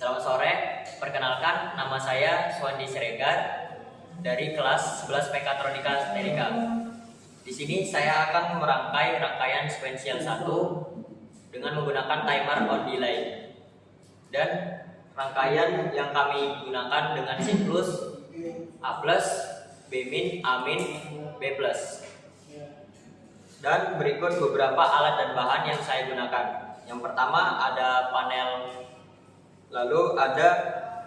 Selamat sore, perkenalkan nama saya Suwandi Siregar dari kelas 11 Mekatronika Sterika. Di sini saya akan merangkai rangkaian sequential 1 dengan menggunakan timer on delay. Dan rangkaian yang kami gunakan dengan siklus A+, B-, A-, B+. Dan berikut beberapa alat dan bahan yang saya gunakan. Yang pertama ada panel, lalu ada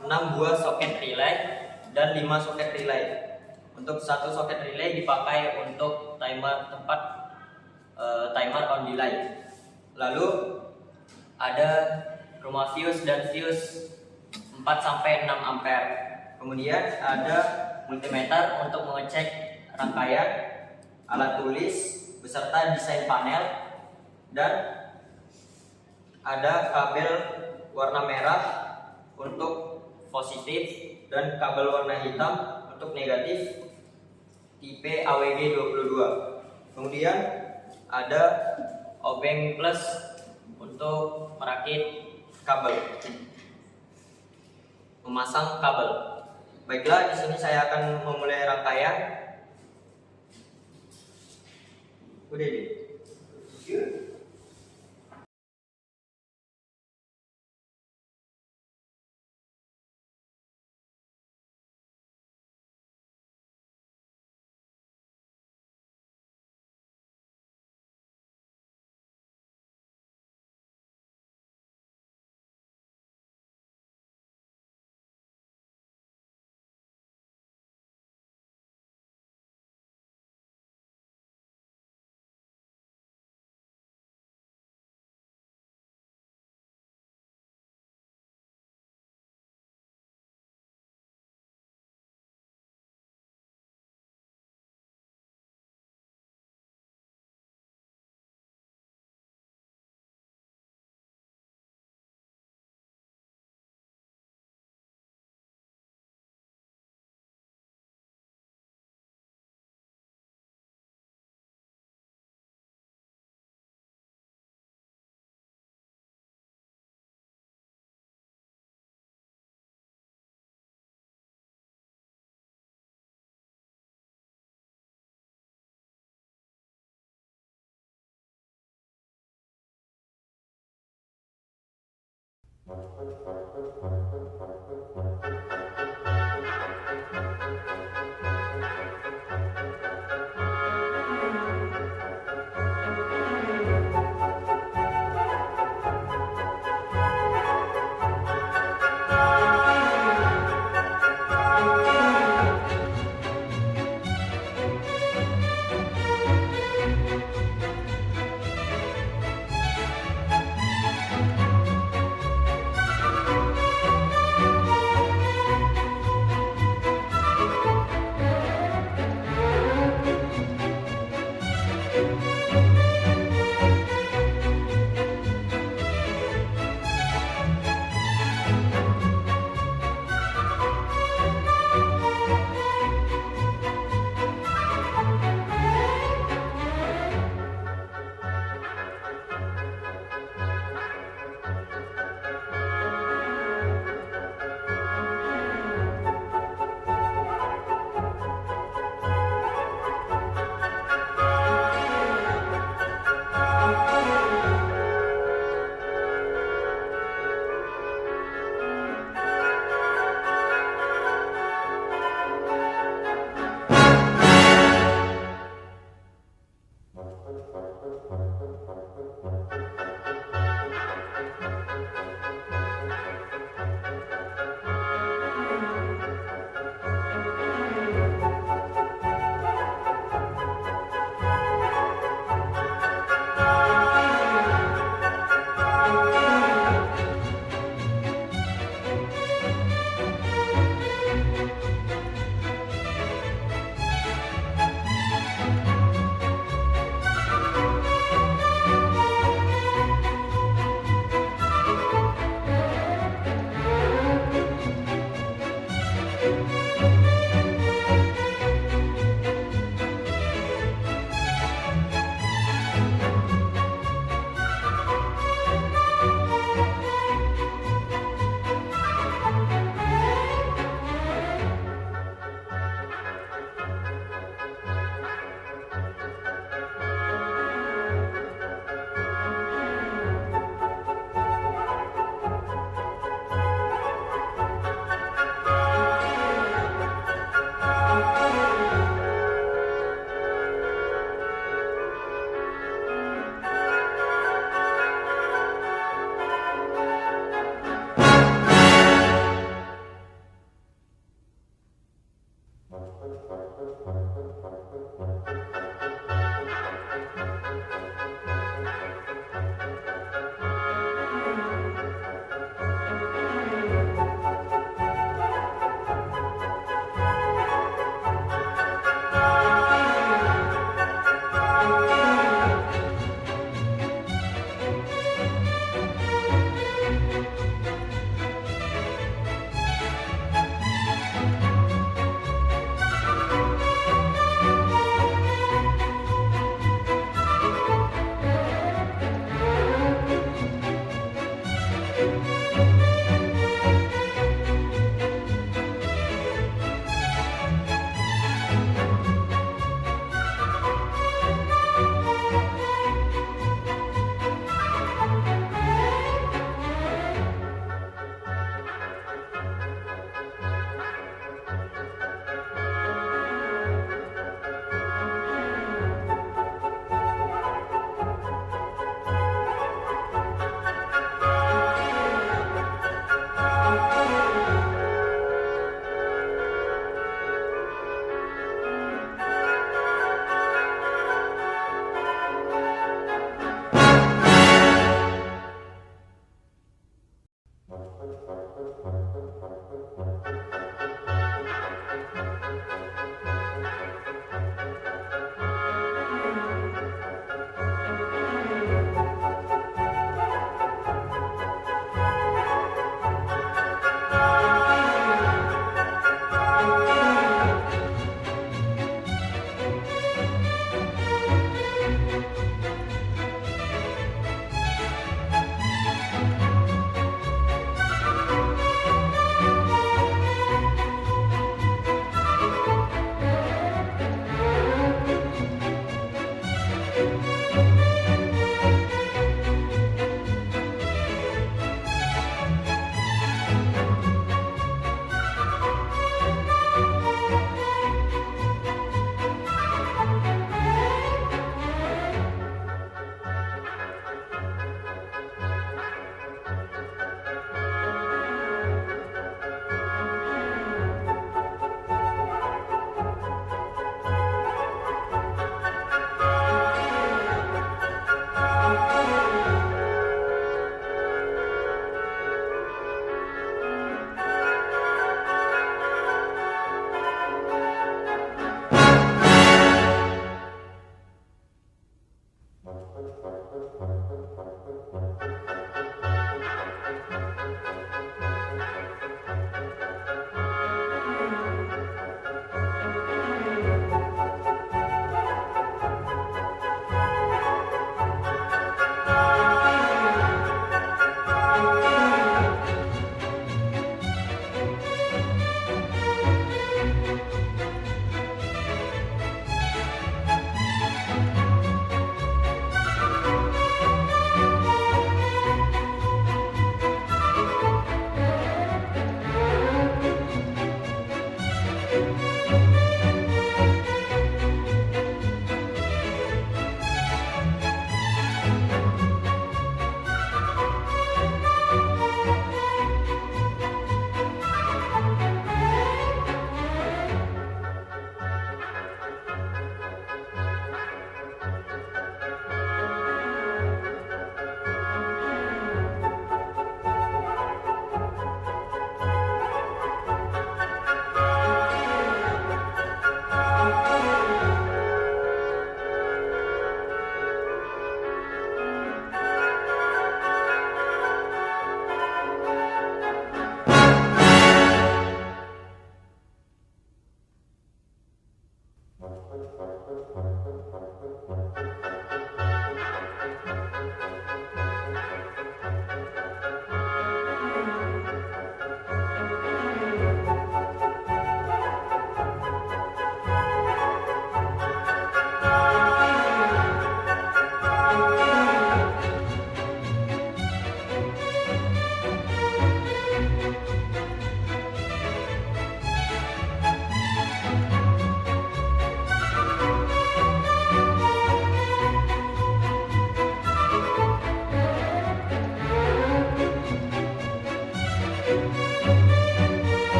6 buah soket relay dan 5 soket relay. Untuk satu soket relay dipakai untuk timer timer on delay. Lalu ada rumah fuse dan fuse 4-6 ampere. Kemudian ada multimeter untuk mengecek rangkaian, alat tulis beserta desain panel, dan ada kabel warna merah untuk positif dan kabel warna hitam untuk negatif tipe AWG22. Kemudian ada obeng plus untuk merakit kabel, memasang kabel. Baiklah, di sini saya akan memulai rangkaian. Udah deh.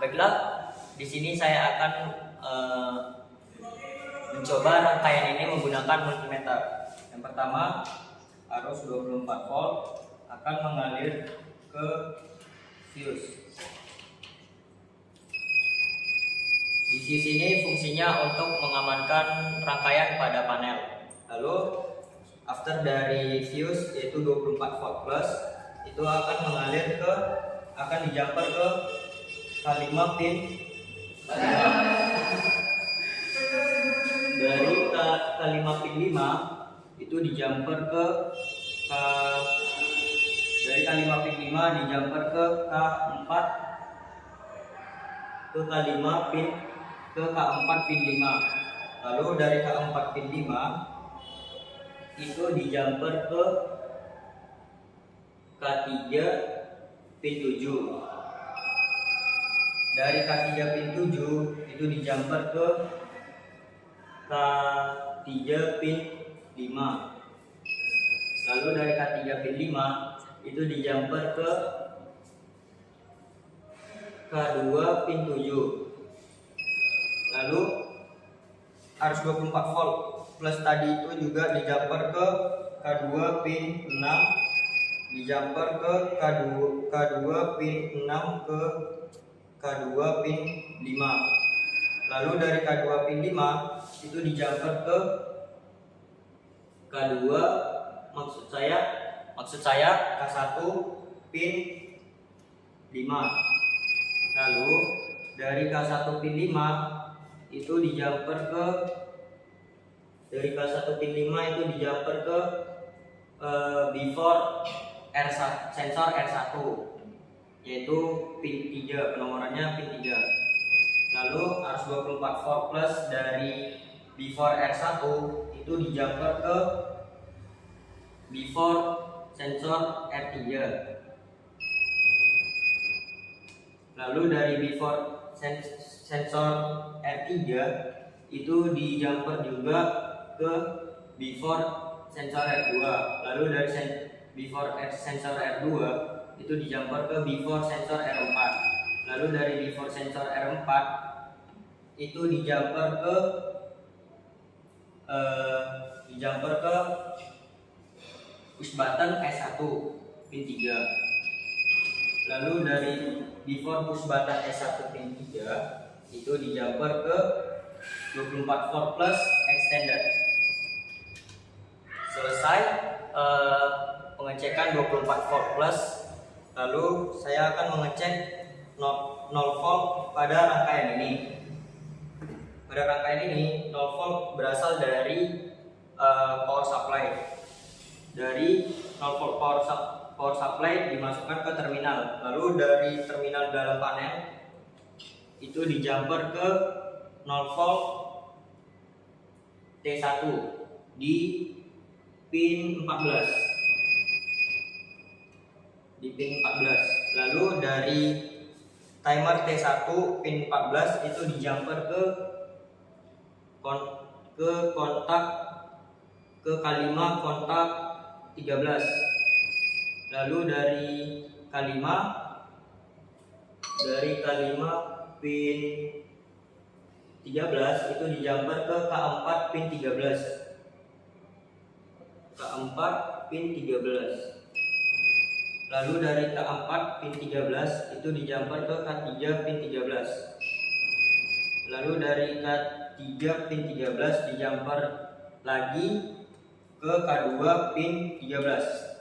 Baiklah, di sini saya akan mencoba rangkaian ini menggunakan multimeter. Yang pertama, arus 24 volt akan mengalir ke fuse. Di sini fungsinya untuk mengamankan rangkaian pada panel. Lalu after dari fuse yaitu 24 volt plus itu akan mengalir ke dijumper ke K5 pin dari K5 pin 5 itu dijumper ke dari K5 pin 5 dijumper ke K4 ke K5 pin ke K4 pin 5. Lalu dari K4 pin 5 itu dijumper ke K3 pin 7. Dari K3 pin 7 itu dijumper ke K3 pin 5. Lalu dari K3 pin 5 itu dijumper ke K2 pin 7. Lalu arus 24 volt plus tadi itu juga dijumper ke K2 pin 6, dijumper ke K2 pin 6 ke K2 pin 5. Lalu dari K2 pin 5 itu dijumper ke K2 maksud saya K1 pin 5. Lalu dari K1 pin 5 itu dijumper ke before R1, sensor R1 yaitu pin 3, penomorannya pin 3. Lalu arus 24 volt plus dari before R1 itu dijumper ke before sensor R3. Lalu dari before sensor R3 itu dijumper juga ke before sensor R2. Lalu dari before sensor R2 itu dijumper ke before sensor R4. Lalu dari before sensor R4 itu dijumper ke push button S1 pin 3. Lalu dari before push button S1 pin 3 itu dijumper ke 24 volt plus extender. Selesai pengecekan 24 volt plus. Lalu saya akan mengecek 0 volt pada rangkaian ini. Pada rangkaian ini 0 volt berasal dari power supply. Dari 0 volt power supply dimasukkan ke terminal. Lalu dari terminal dalam panel itu dijumper ke 0 volt T1 di pin 14. Lalu dari timer T1 pin 14 itu dijumper ke kontak ke K5 kontak 13. Lalu dari K5 pin 13 itu dijumper ke K4 pin 13. K4 pin 13. Lalu dari K4 pin 13 itu dijumper ke K3 pin 13. Lalu dari K3 pin 13 dijumper lagi ke K2 pin 13.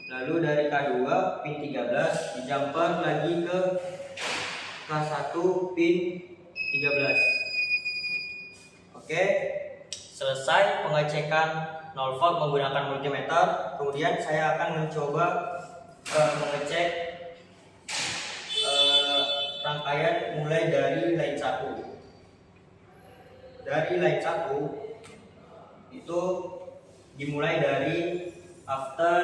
Lalu dari K2 pin 13 dijumper lagi ke K1 pin 13. Oke, selesai pengecekan 0 volt menggunakan multimeter. Kemudian saya akan mencoba mengecek rangkaian mulai dari line 1. Dari line 1 itu dimulai dari after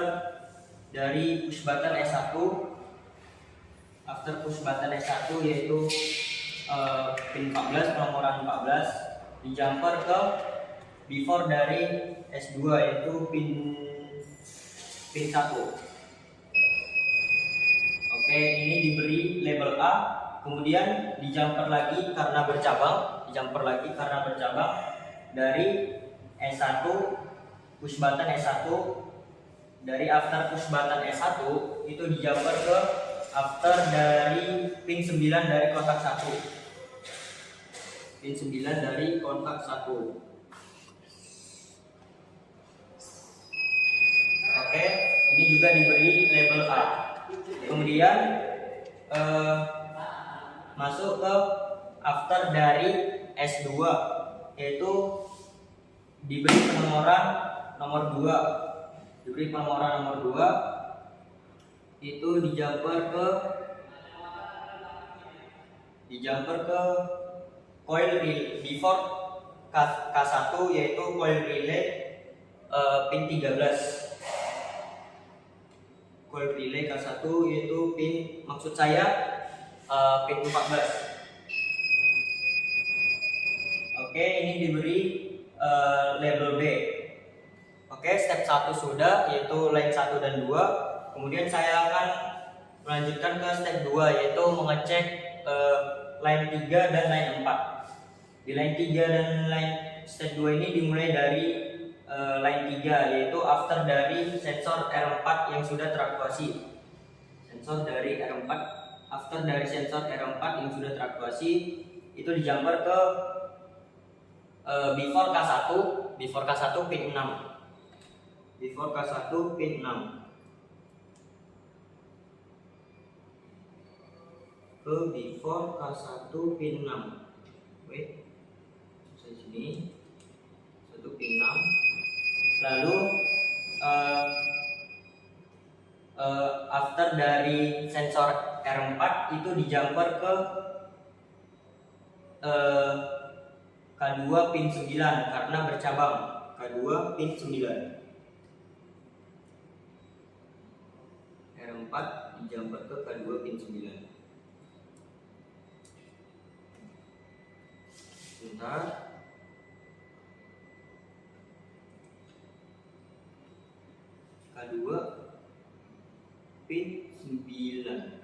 dari push button S1. After push button S1 yaitu pin 14, penomoran 14 dijumper ke before dari S2 yaitu pin 1. Oke, ini diberi label A, kemudian dijumper lagi karena bercabang, dari S1 push button S1. Dari after push button S1 itu dijumper ke after dari pin 9 dari kontak 1. Pin 9 dari kontak 1. Oke, ini juga diberi label A. Kemudian masuk ke after dari S2 yaitu diberi penomoran nomor 2. Diberi penomoran nomor 2 itu dijumper ke coil relay before K1 yaitu coil relay pin 13. Coil relay K1 yaitu pin, maksud saya pin 14. Oke, ini diberi label B. Oke, step 1 sudah, yaitu line 1 dan 2. Kemudian saya akan melanjutkan ke step 2 yaitu mengecek line 3 dan line 4. Di line 3 dan line step 2 ini dimulai dari line 3 yaitu after dari sensor R4 yang sudah teraktuasi. After dari sensor R4 yang sudah teraktuasi itu dijumper ke before K1 pin 6. Before K1 pin 6. Ke before K1 pin 6. Wait. Saya sini. 1 pin 6. Lalu after dari sensor R4 itu dijumper ke K2 pin 9 karena bercabang. K2 pin 9. R4 dijumper ke K2 pin 9. Sebentar. K2 pin 9.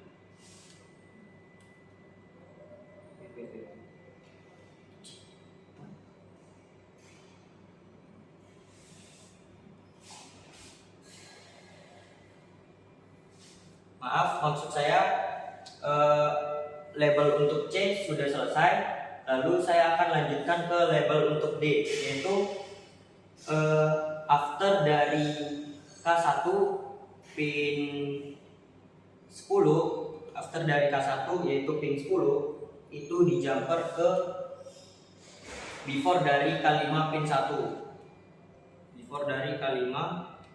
Maaf, maksud saya label untuk C sudah selesai. Lalu saya akan lanjutkan ke label untuk D, yaitu after dari K1 pin 10, after dari K1 yaitu pin 10 itu dijumper ke before dari K5 pin 1. Before dari K5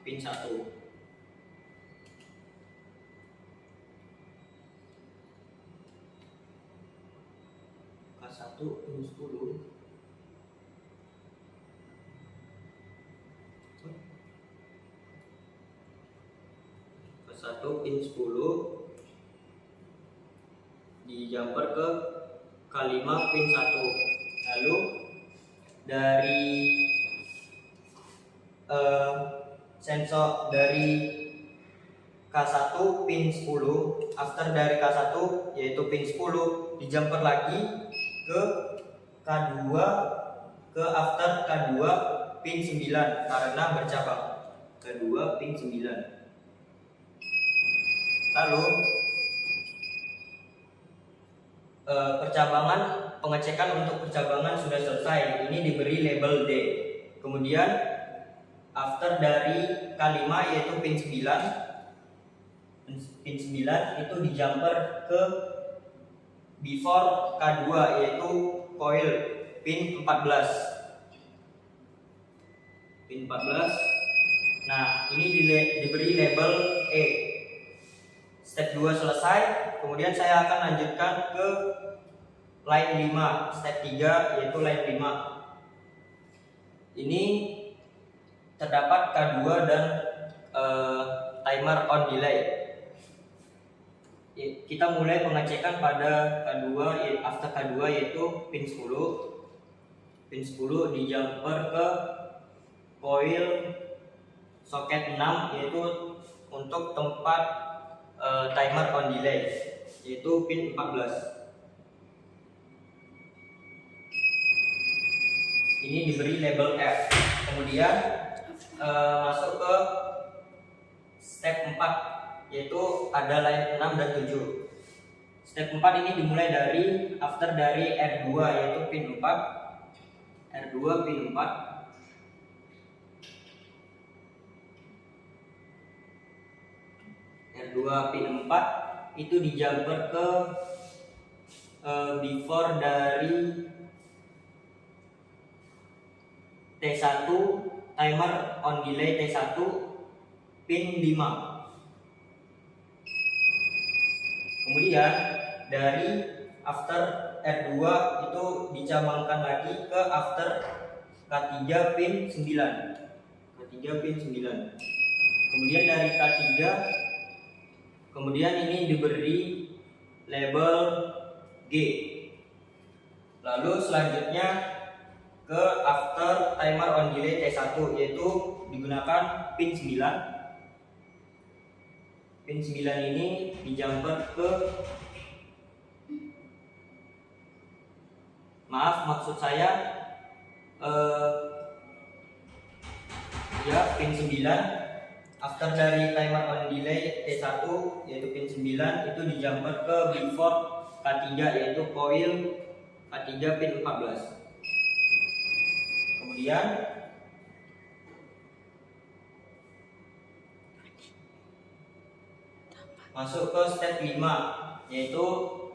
pin 1. K1 pin 10. K1 pin 10 dijumper ke K5 pin 1. Lalu dari sensor dari K1 pin 10, after dari K1 yaitu pin 10 dijumper lagi ke K2 ke after K2 pin 9 karena bercabang. K2 pin 9. Lalu pengecekan untuk percabangan sudah selesai. Ini diberi label D. Kemudian after dari K5 yaitu pin 9. Pin 9 itu di jumper ke before K2 yaitu coil pin 14. Pin 14. Nah, ini diberi label E. Step 2 selesai, kemudian saya akan lanjutkan ke line 5, step 3 yaitu line 5. Ini terdapat K2 dan timer on delay. Kita mulai pengecekan pada K2, after K2 yaitu pin 10. Pin 10 di jumper ke coil soket 6 yaitu untuk tempat timer on delay yaitu pin 14. Ini diberi label F. Kemudian masuk ke step 4 yaitu ada line 6 dan 7. Step 4 ini dimulai dari after dari R2 yaitu pin 4. R2 pin 4. R2 pin 4 itu di jumper ke before dari T1 timer on delay T1 pin 5. Kemudian dari after R2 itu dicabangkan lagi ke after K3 pin 9. K3 pin 9. Kemudian dari K3 kemudian ini diberi label G. Lalu selanjutnya ke after timer on delay T1 yaitu digunakan pin 9. Pin 9 ini di jumper ke maksud saya pin 9 after dari timer on delay T1 yaitu pin 9 itu di jumper ke before K3 yaitu coil K3 pin 14. Kemudian masuk ke step 5 yaitu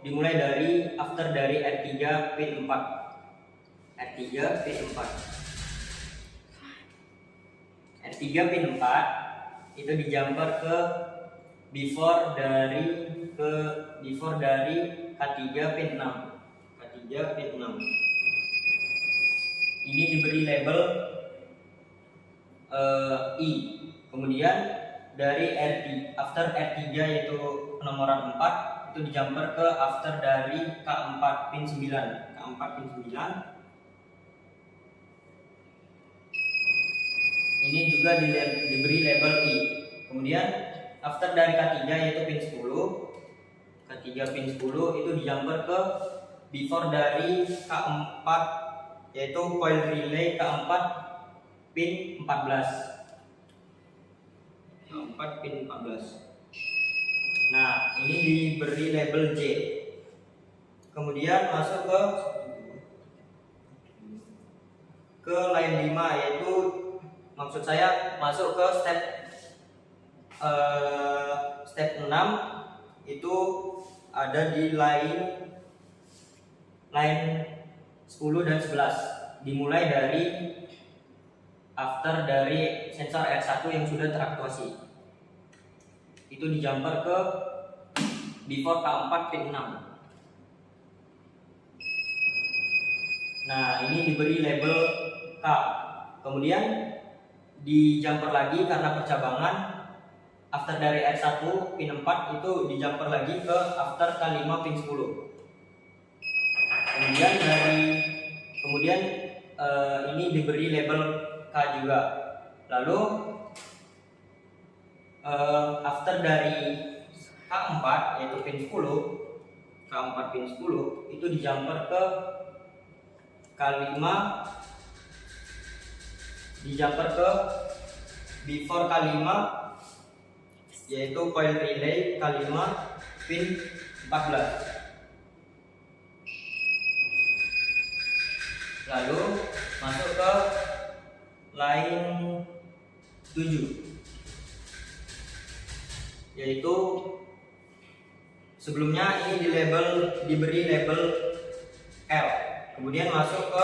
dimulai dari after dari R3 pin 4. R3 pin 4. R3 pin 4 itu di jumper ke before dari K3 pin 6. K3 pin 6. Ini diberi label I. Kemudian dari after R3 yaitu penomoran 4 itu di jumper ke after dari K4 pin 9. K4 pin 9. Ini juga diberi label I. Kemudian after dari K3 yaitu pin 10. K3 pin 10 itu di jumper ke before dari K4 yaitu coil relay K4 pin 14. K4 pin 14. Nah, ini diberi label J. Kemudian masuk ke line 5 yaitu maksud saya masuk ke step 6 itu ada di line 10 dan 11 dimulai dari after dari sensor R1 yang sudah teraktuasi itu di jumper ke before K4 pin 6. Nah, ini diberi label K. Kemudian di jumper lagi karena percabangan after dari R1 pin 4 itu di jumper lagi ke after K5 pin 10. Kemudian ini diberi label K juga. Lalu after dari K4 yaitu pin 10, K4 pin 10 itu di jumper ke K5 di jumper ke before K5, yaitu coil relay K5 pin 14. Lalu masuk ke line 7, yaitu sebelumnya ini diberi label L. Kemudian masuk ke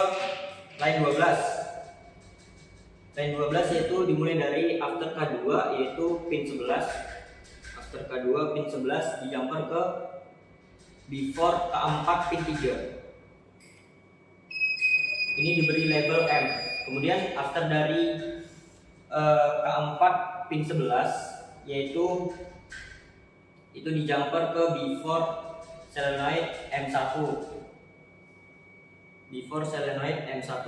line 12. Line 12 yaitu dimulai dari after K2 yaitu pin 11. After K2 pin 11 di jumper ke before K4 pin 3. Ini diberi label M. Kemudian after dari K4 pin 11 yaitu itu di jumper ke before solenoid M1. Before solenoid M1.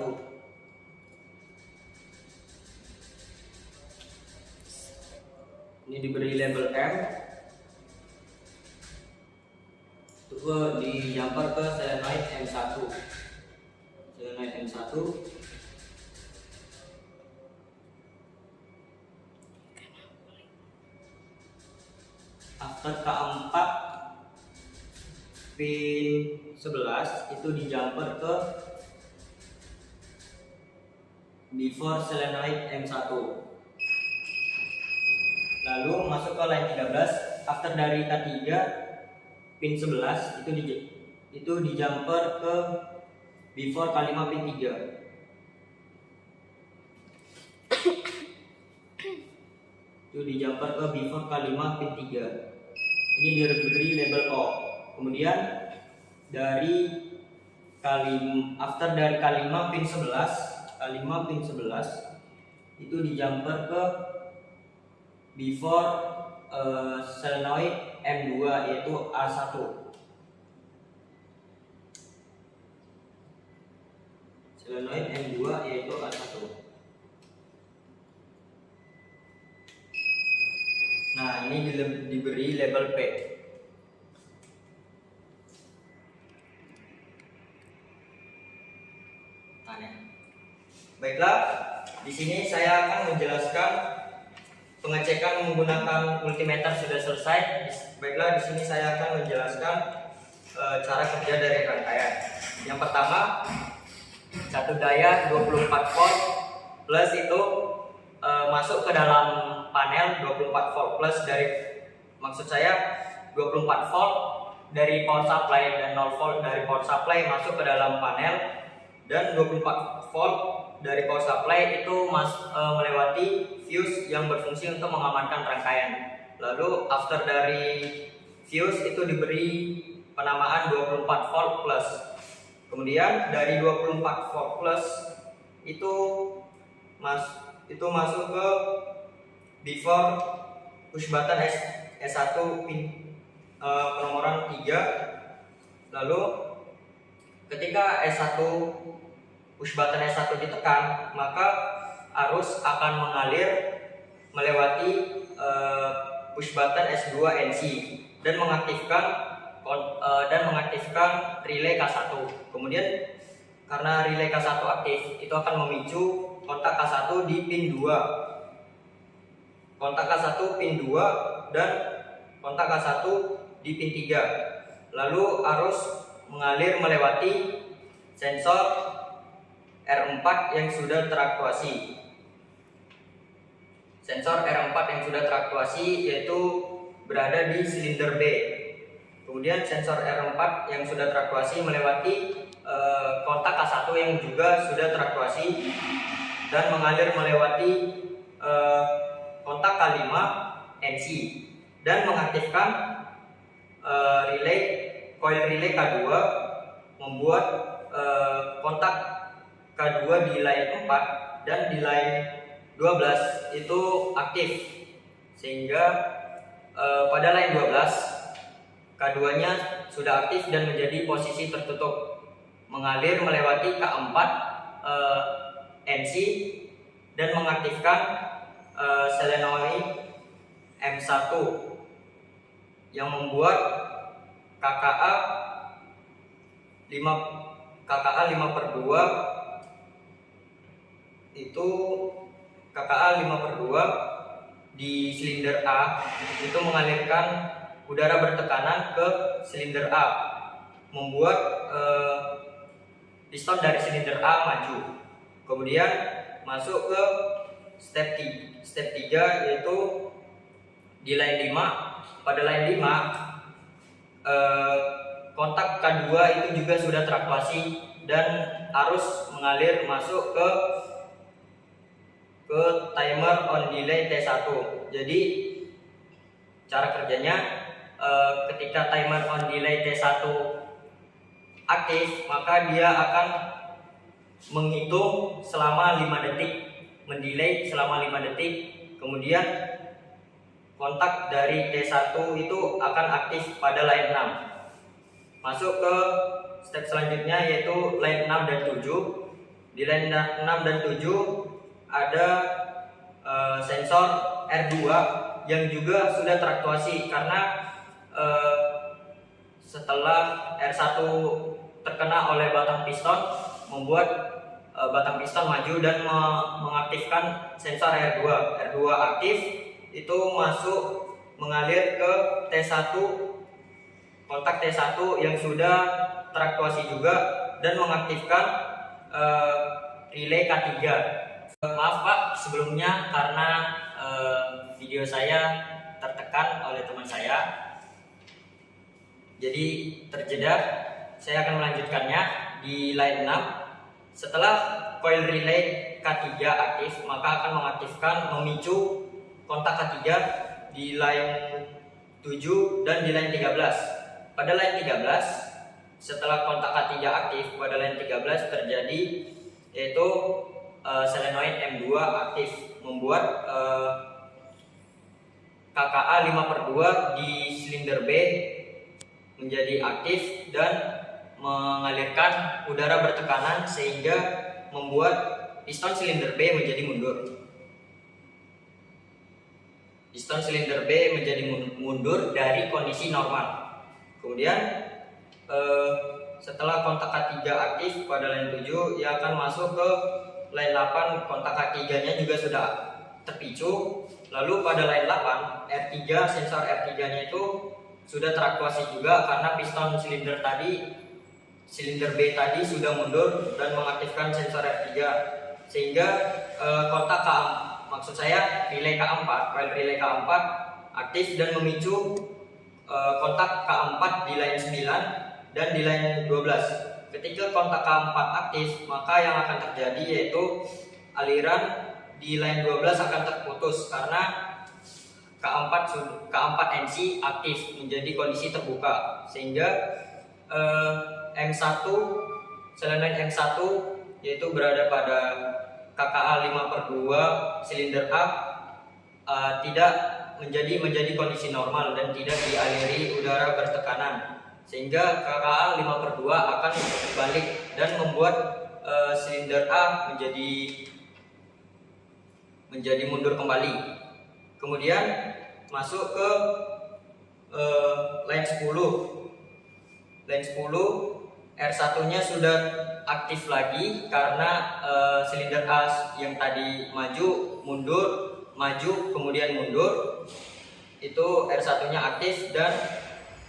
Ini diberi label M. Terus di jumper ke solenoid M1. Solenoid M1. After K4 pin 11 itu di jumper ke before solenoid M1. Lalu masuk ke line 13. After dari K3 pin 11 itu di jumper ke before K5 pin 3. Itu di jumper ke before K5 pin 3. Ini diberi label O. Kemudian dari after dari K5 pin 11, K5 pin 11 itu di jumper ke before solenoid M2 yaitu A1. Solenoid M2 yaitu A1. Nah, ini diberi label P. Baiklah, di sini saya akan menjelaskan pengecekan menggunakan multimeter sudah selesai. Baiklah, di sini saya akan menjelaskan cara kerja dari rangkaian. Yang pertama, satu daya 24 volt plus itu masuk ke dalam panel 24 volt plus dari, maksud saya 24 volt dari power supply dan 0 volt dari power supply masuk ke dalam panel, dan 24 volt dari power supply itu melewati fuse yang berfungsi untuk mengamankan rangkaian. Lalu after dari fuse itu diberi penamaan 24 volt plus. Kemudian dari 24 volt plus itu masuk ke before push button S1 pin penomoran 3. Lalu ketika S1 push button S1 ditekan, maka arus akan mengalir melewati push button S2 NC dan mengaktifkan relay K1. Kemudian karena relay K1 aktif, itu akan memicu kontak K1 di pin 2. Kontak K1 pin 2 dan kontak K1 di pin 3. Lalu arus mengalir melewati sensor R4 yang sudah teraktuasi. Sensor R4 yang sudah teraktuasi yaitu berada di silinder B. Kemudian sensor R4 yang sudah teraktuasi melewati kontak K1 yang juga sudah teraktuasi dan mengalir melewati kontak K5 NC dan mengaktifkan coil relay K2, membuat kontak K2 di line 4 dan di line 12 itu aktif, sehingga pada line 12 K2-nya sudah aktif dan menjadi posisi tertutup, mengalir melewati K4 NC dan mengaktifkan solenoid M1 yang membuat KKA 5/2 itu KKA 5/2 di silinder A itu mengalirkan udara bertekanan ke silinder A, membuat piston dari silinder A maju. Kemudian masuk ke step 3 yaitu di line 5. Pada line 5 kontak K2 itu juga sudah teraktuasi dan arus mengalir masuk ke timer on delay T1. Jadi cara kerjanya ketika timer on delay T1 aktif, maka dia akan menghitung selama 5 detik, mendelay selama 5 detik. Kemudian kontak dari T1 itu akan aktif pada line 6. Masuk ke step selanjutnya yaitu line 6 dan 7. Di line 6 dan 7 ada sensor R2 yang juga sudah teraktuasi karena setelah R1 terkena oleh batang piston, membuat batang piston maju dan mengaktifkan sensor R2. R2 aktif itu masuk mengalir ke T1, kontak T1 yang sudah teraktuasi juga dan mengaktifkan relay K3. Maaf Pak sebelumnya karena video saya tertekan oleh teman saya, jadi terjeda. Saya akan melanjutkannya di line 6. Setelah coil relay K3 aktif, maka akan memicu kontak K3 di line 7 dan di line 13. Pada line 13, setelah kontak K3 aktif, pada line 13 terjadi yaitu solenoid M2 aktif, membuat KKA 5/2 di silinder B menjadi aktif dan mengalirkan udara bertekanan sehingga membuat piston silinder B menjadi mundur. Piston silinder B menjadi mundur dari kondisi normal. Kemudian setelah kontak K3 aktif pada line 7, ia akan masuk ke line 8. Kontak K3-nya juga sudah terpicu. Lalu pada line 8, R3, sensor R3-nya itu sudah teraktuasi juga karena piston silinder B tadi sudah mundur dan mengaktifkan sensor R3, sehingga kontak relay K4, coil relay K4 aktif dan memicu kontak K4 di line 9 dan di line 12. Ketika kontak K4 aktif, maka yang akan terjadi yaitu aliran di line 12 akan terputus karena K4 NC aktif menjadi kondisi terbuka, sehingga M1 solenoid M1 yaitu berada pada KKA 5/2 silinder A tidak menjadi kondisi normal dan tidak dialiri udara bertekanan, sehingga KKA 5/2 akan balik dan membuat silinder A menjadi mundur kembali. Kemudian masuk ke line 10. Line 10 R1-nya sudah aktif lagi karena silinder A yang tadi maju, mundur, maju, kemudian mundur. Itu R1-nya aktif dan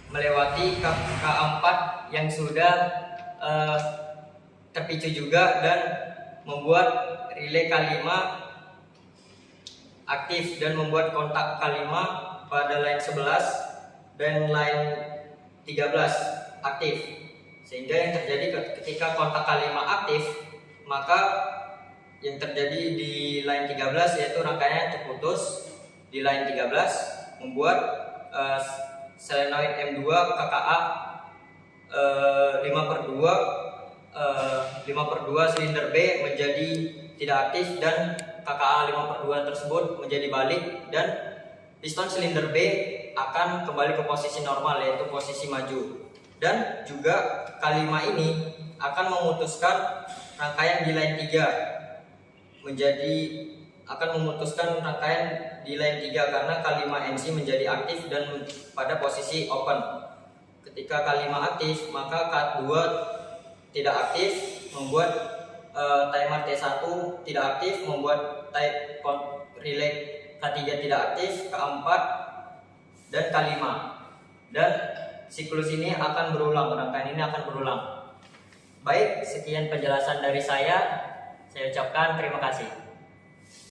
melewati K4 yang sudah terpicu juga dan membuat relay K5 aktif dan membuat kontak K5 pada line 11 dan line 13 aktif. Sehingga yang terjadi ketika kontak K5 aktif, maka yang terjadi di line 13 yaitu rangkaian terputus di line 13, membuat solenoid M2 KKA 5/2 silinder B menjadi tidak aktif dan KKA 5/2 tersebut menjadi balik dan piston silinder B akan kembali ke posisi normal yaitu posisi maju. Dan juga K5 ini akan memutuskan rangkaian di line 3 di line 3 karena K5 NC menjadi aktif dan pada posisi open. Ketika K5 aktif, maka K2 tidak aktif, membuat timer T1 tidak aktif, membuat relay K3 tidak aktif, K4 dan K5. Dan siklus ini akan berulang, rangkaian ini akan berulang. Baik, sekian penjelasan dari saya ucapkan terima kasih.